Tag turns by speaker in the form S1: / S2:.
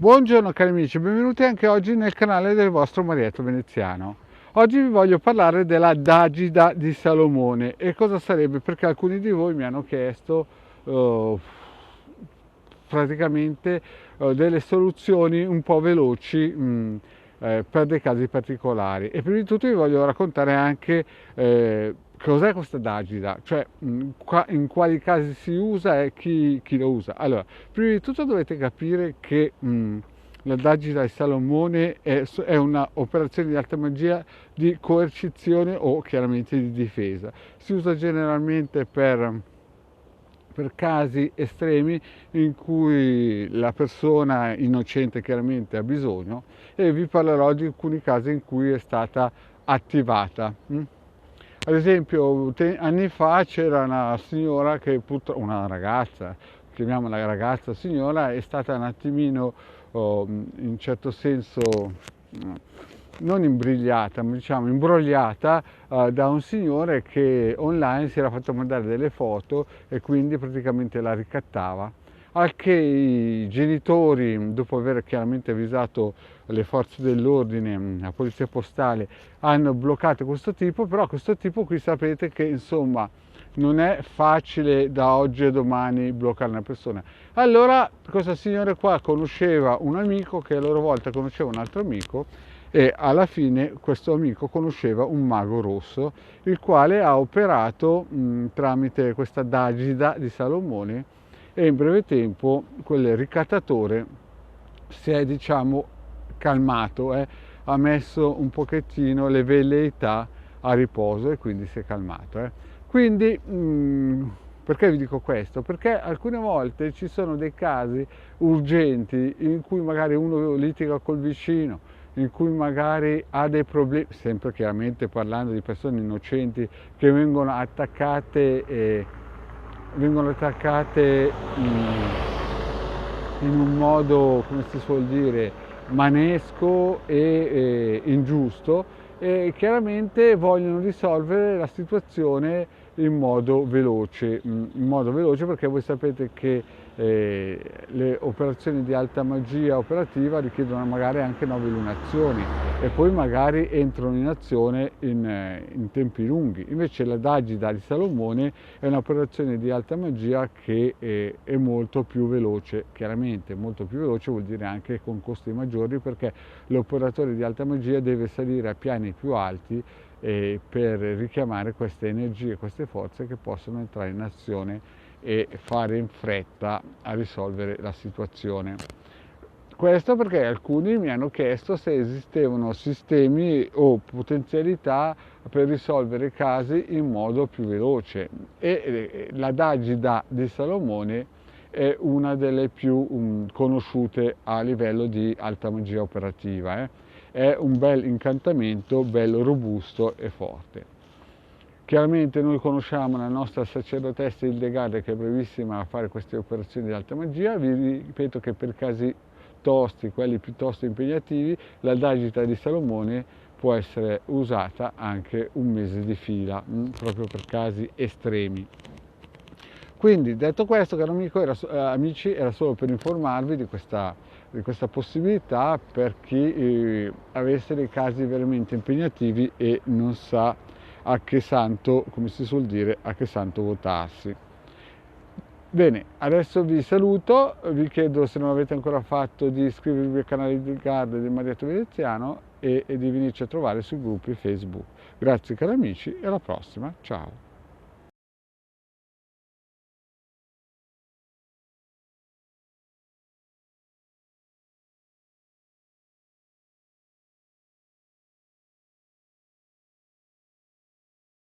S1: Buongiorno cari amici, benvenuti anche oggi nel canale del vostro Marietto Veneziano. Oggi vi voglio parlare della D'Agida di Salomone e cosa sarebbe, perché alcuni di voi mi hanno chiesto praticamente delle soluzioni un po' veloci per dei casi particolari. E prima di tutto vi voglio raccontare anche cos'è questa D'Agida, cioè in quali casi si usa e chi lo usa. Allora, prima di tutto dovete capire che la D'Agida di Salomone è un'operazione di alta magia di coercizione o chiaramente di difesa. Si usa generalmente per casi estremi in cui la persona innocente chiaramente ha bisogno, e vi parlerò di alcuni casi in cui è stata attivata. Ad esempio, anni fa c'era una signora che una ragazza, chiamiamola ragazza signora, è stata un attimino, in un certo senso, non imbrigliata, ma diciamo imbrogliata da un signore che online si era fatto mandare delle foto e quindi praticamente la ricattava. Al che i genitori, dopo aver chiaramente avvisato le forze dell'ordine, la polizia postale, hanno bloccato questo tipo, però questo tipo qui sapete che insomma non è facile da oggi a domani bloccare una persona. Allora questa signora qua conosceva un amico che a loro volta conosceva un altro amico, e alla fine questo amico conosceva un mago rosso, il quale ha operato tramite questa D'Agida di Salomone, e in breve tempo quel ricattatore si è, diciamo, calmato, ha messo un pochettino le velleità a riposo e quindi si è calmato. Quindi perché vi dico questo? Perché alcune volte ci sono dei casi urgenti in cui magari uno litiga col vicino, in cui magari ha dei problemi, sempre chiaramente parlando di persone innocenti che vengono attaccate in un modo, come si suol dire, manesco e ingiusto, e chiaramente vogliono risolvere la situazione in modo veloce, perché voi sapete che le operazioni di alta magia operativa richiedono magari anche 9 lunazioni e poi magari entrano in azione in tempi lunghi. Invece la D'Agida di Salomone è un'operazione di alta magia che è molto più veloce. Chiaramente molto più veloce vuol dire anche con costi maggiori, perché l'operatore di alta magia deve salire a piani più alti per richiamare queste energie, queste forze che possono entrare in azione e fare in fretta a risolvere la situazione. Questo perché alcuni mi hanno chiesto se esistevano sistemi o potenzialità per risolvere casi in modo più veloce, e la D'Agida di Salomone è una delle più conosciute a livello di alta magia operativa. È un bel incantamento, bello robusto e forte. Chiaramente noi conosciamo la nostra sacerdotessa Hildegarda, che è brevissima a fare queste operazioni di alta magia. Vi ripeto che per casi tosti, quelli piuttosto impegnativi, la D'Agida di Salomone può essere usata anche un mese di fila, proprio per casi estremi. Quindi, detto questo, caro amici, era solo per informarvi di questa possibilità per chi avesse dei casi veramente impegnativi e non sa a che santo, come si suol dire, a che santo votarsi. Bene, adesso vi saluto, vi chiedo, se non l'avete ancora fatto, di iscrivervi al canale di Hildegarda del Marietto Veneziano e di venirci a trovare sui gruppi Facebook. Grazie cari amici e alla prossima, ciao!